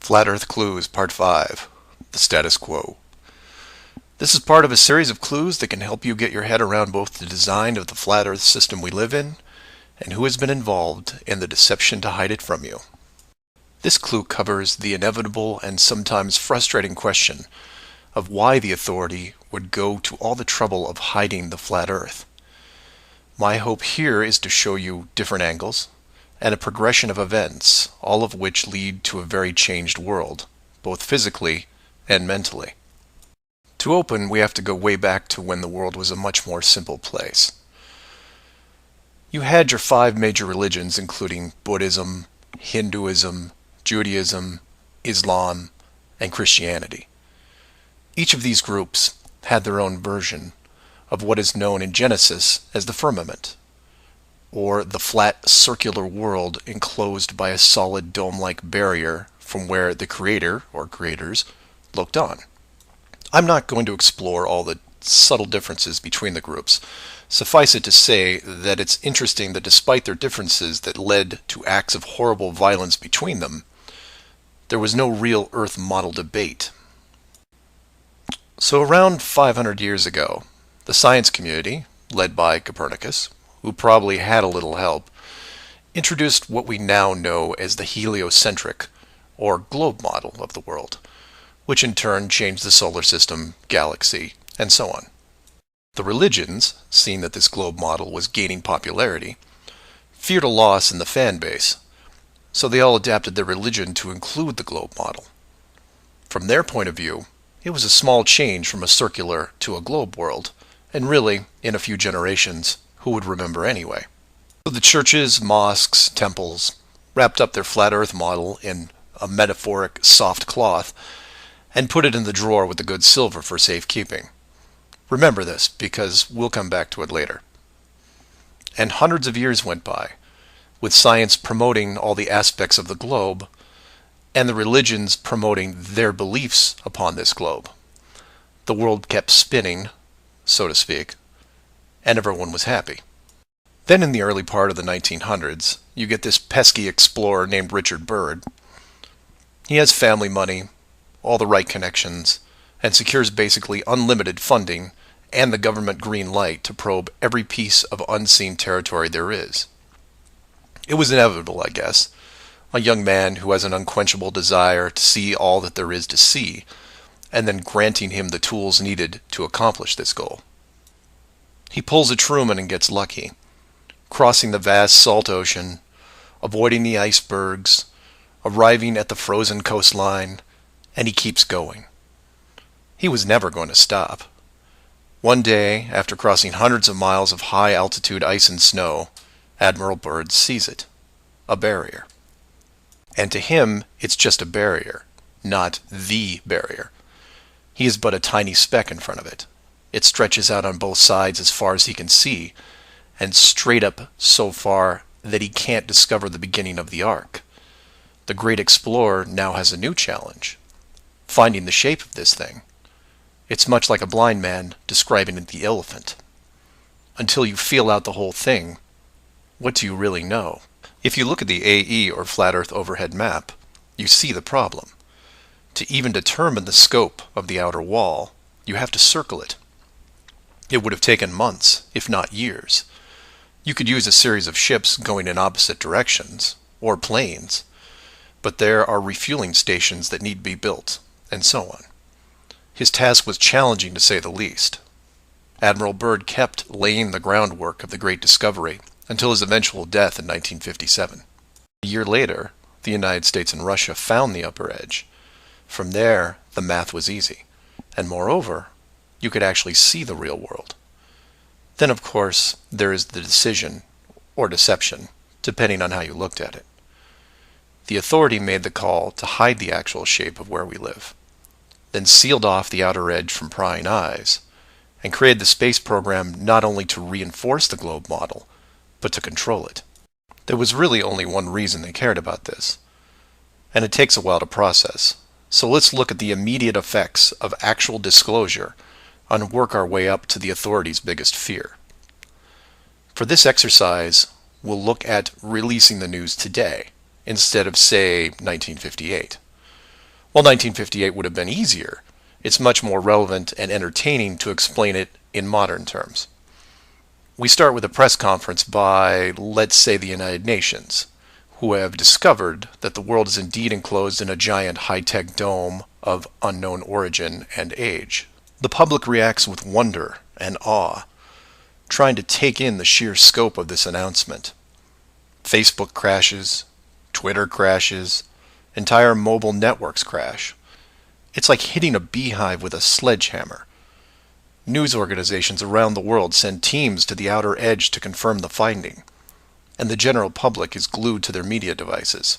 Flat Earth Clues, Part 5, The Status Quo. This is part of a series of clues that can help you get your head around both the design of the flat Earth system we live in and who has been involved in the deception to hide it from you. This clue covers the inevitable and sometimes frustrating question of why the authority would go to all the trouble of hiding the flat Earth. My hope here is to show you different angles and a progression of events, all of which lead to a very changed world, both physically and mentally. To open, we have to go way back to when the world was a much more simple place. You had your 5 major religions, including Buddhism, Hinduism, Judaism, Islam, and Christianity. Each of these groups had their own version of what is known in Genesis as the firmament, or the flat circular world enclosed by a solid dome-like barrier from where the creator, or creators, looked on. I'm not going to explore all the subtle differences between the groups. Suffice it to say that it's interesting that despite their differences that led to acts of horrible violence between them, there was no real Earth model debate. So around 500 years ago, the science community, led by Copernicus, who probably had a little help, introduced what we now know as the heliocentric, or globe model of the world, which in turn changed the solar system, galaxy, and so on. The religions, seeing that this globe model was gaining popularity, feared a loss in the fan base, so they all adapted their religion to include the globe model. From their point of view, it was a small change from a circular to a globe world, and really, in a few generations, who would remember anyway? So the churches, mosques, temples wrapped up their flat earth model in a metaphoric soft cloth and put it in the drawer with the good silver for safekeeping. Remember this, because we'll come back to it later. And hundreds of years went by, with science promoting all the aspects of the globe, and the religions promoting their beliefs upon this globe. The world kept spinning, so to speak, and everyone was happy. Then in the early part of the 1900s, you get this pesky explorer named Richard Byrd. He has family money, all the right connections, and secures basically unlimited funding and the government green light to probe every piece of unseen territory there is. It was inevitable, I guess. A young man who has an unquenchable desire to see all that there is to see, and then granting him the tools needed to accomplish this goal. He pulls a Truman and gets lucky, crossing the vast salt ocean, avoiding the icebergs, arriving at the frozen coastline, and he keeps going. He was never going to stop. One day, after crossing hundreds of miles of high-altitude ice and snow, Admiral Byrd sees it, a barrier. And to him, it's just a barrier, not the barrier. He is but a tiny speck in front of it. It stretches out on both sides as far as he can see, and straight up so far that he can't discover the beginning of the arc. The great explorer now has a new challenge, finding the shape of this thing. It's much like a blind man describing the elephant. Until you feel out the whole thing, what do you really know? If you look at the AE, or Flat Earth Overhead Map, you see the problem. To even determine the scope of the outer wall, you have to circle it. It would have taken months, if not years. You could use a series of ships going in opposite directions, or planes, but there are refueling stations that need to be built, and so on. His task was challenging to say the least. Admiral Byrd kept laying the groundwork of the great discovery until his eventual death in 1957. A year later, the United States and Russia found the upper edge. From there, the math was easy, and moreover, you could actually see the real world. Then, of course, there is the decision, or deception, depending on how you looked at it. The authority made the call to hide the actual shape of where we live, then sealed off the outer edge from prying eyes, and created the space program not only to reinforce the globe model, but to control it. There was really only one reason they cared about this, and it takes a while to process. So let's look at the immediate effects of actual disclosure and work our way up to the authority's biggest fear. For this exercise, we'll look at releasing the news today, instead of, say, 1958. While 1958 would have been easier, it's much more relevant and entertaining to explain it in modern terms. We start with a press conference by, let's say, the United Nations, who have discovered that the world is indeed enclosed in a giant high-tech dome of unknown origin and age. The public reacts with wonder and awe, trying to take in the sheer scope of this announcement. Facebook crashes, Twitter crashes, entire mobile networks crash. It's like hitting a beehive with a sledgehammer. News organizations around the world send teams to the outer edge to confirm the finding, and the general public is glued to their media devices.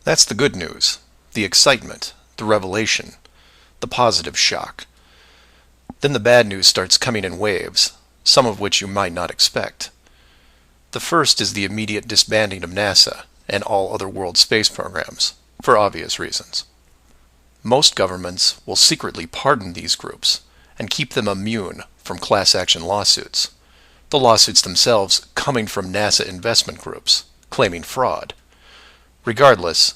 That's the good news, the excitement, the revelation, the positive shock. Then the bad news starts coming in waves, some of which you might not expect. The first is the immediate disbanding of NASA and all other world space programs, for obvious reasons. Most governments will secretly pardon these groups and keep them immune from class action lawsuits, the lawsuits themselves coming from NASA investment groups, claiming fraud. Regardless,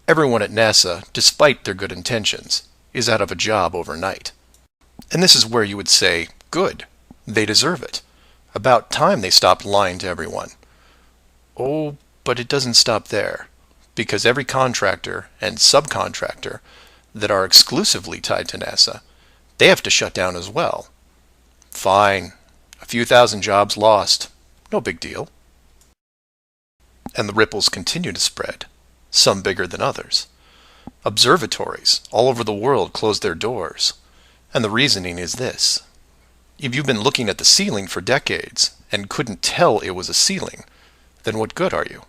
everyone at NASA, despite their good intentions, is out of a job overnight. And this is where you would say, good, they deserve it. About time they stopped lying to everyone. Oh, but it doesn't stop there, because every contractor and subcontractor that are exclusively tied to NASA, they have to shut down as well. Fine, a few thousand jobs lost, no big deal. And the ripples continue to spread, some bigger than others. Observatories all over the world close their doors, and the reasoning is this. If you've been looking at the ceiling for decades and couldn't tell it was a ceiling, then what good are you?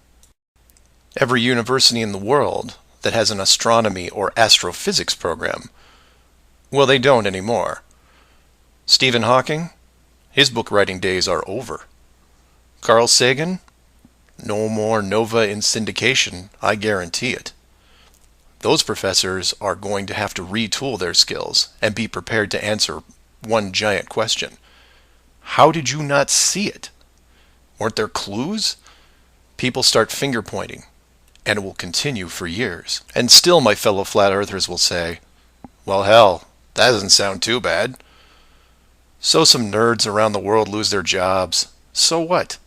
Every university in the world that has an astronomy or astrophysics program, well, they don't anymore. Stephen Hawking, his book writing days are over. Carl Sagan, no more nova in syndication, I guarantee it. Those professors are going to have to retool their skills and be prepared to answer one giant question. How did you not see it? Weren't there clues? People start finger pointing, and it will continue for years. And still my fellow flat earthers will say, well, hell, that doesn't sound too bad. So some nerds around the world lose their jobs. So what?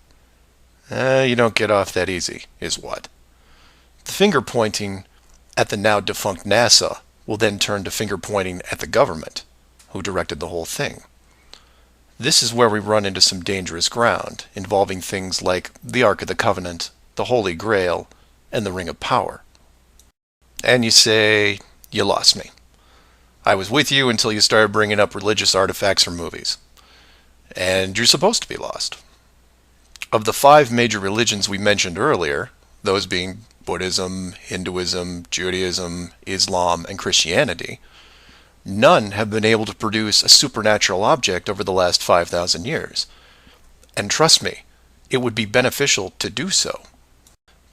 You don't get off that easy, is what. The finger pointing at the now defunct NASA will then turn to finger pointing at the government, who directed the whole thing. This is where we run into some dangerous ground, involving things like the Ark of the Covenant, the Holy Grail, and the Ring of Power. And you say, you lost me. I was with you until you started bringing up religious artifacts from movies. And you're supposed to be lost. Of the 5 major religions we mentioned earlier, those being Buddhism, Hinduism, Judaism, Islam, and Christianity, none have been able to produce a supernatural object over the last 5,000 years. And trust me, it would be beneficial to do so.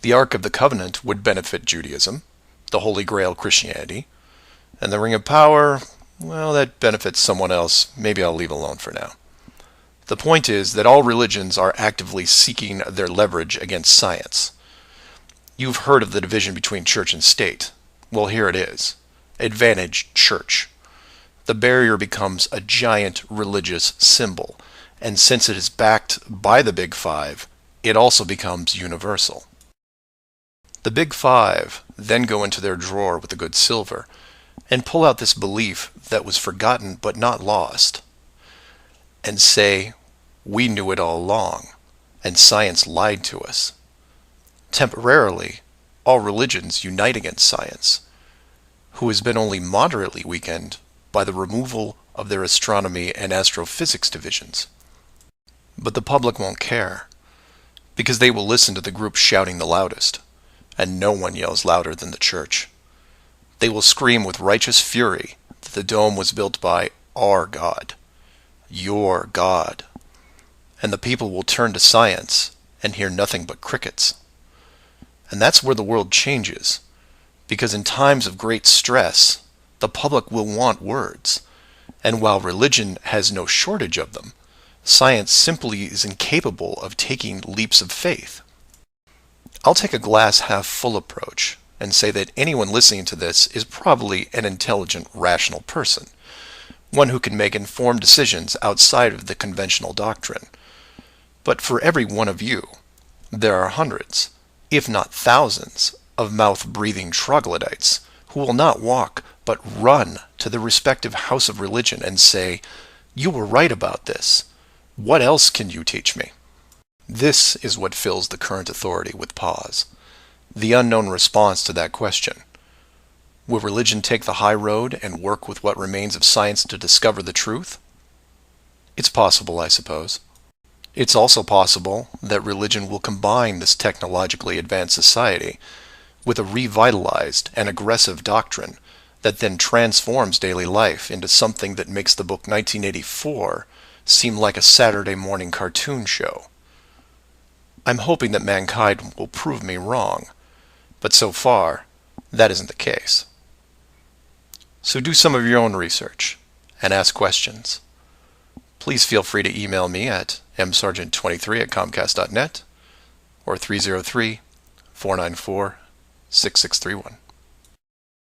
The Ark of the Covenant would benefit Judaism, the Holy Grail Christianity, and the Ring of Power, well, that benefits someone else. Maybe I'll leave alone for now. The point is that all religions are actively seeking their leverage against science. You've heard of the division between church and state. Well, here it is. Advantage church. The barrier becomes a giant religious symbol, and since it is backed by the Big Five, it also becomes universal. The Big Five then go into their drawer with the good silver and pull out this belief that was forgotten but not lost, and say, we knew it all along, and science lied to us. Temporarily, all religions unite against science, who has been only moderately weakened by the removal of their astronomy and astrophysics divisions. But the public won't care, because they will listen to the group shouting the loudest, and no one yells louder than the church. They will scream with righteous fury that the dome was built by our God, your God, and the people will turn to science and hear nothing but crickets. And that's where the world changes, because in times of great stress, the public will want words, and while religion has no shortage of them, science simply is incapable of taking leaps of faith. I'll take a glass half full approach and say that anyone listening to this is probably an intelligent, rational person, one who can make informed decisions outside of the conventional doctrine. But for every one of you, there are hundreds, if not thousands, of mouth-breathing troglodytes who will not walk but run to the respective house of religion and say, "You were right about this. What else can you teach me?" This is what fills the current authority with pause. The unknown response to that question. Will religion take the high road and work with what remains of science to discover the truth? It's possible, I suppose. It's also possible that religion will combine this technologically advanced society with a revitalized and aggressive doctrine that then transforms daily life into something that makes the book 1984 seem like a Saturday morning cartoon show. I'm hoping that mankind will prove me wrong, but so far, that isn't the case. So do some of your own research and ask questions. Please feel free to email me at msargent23@comcast.net or 303-494-6631.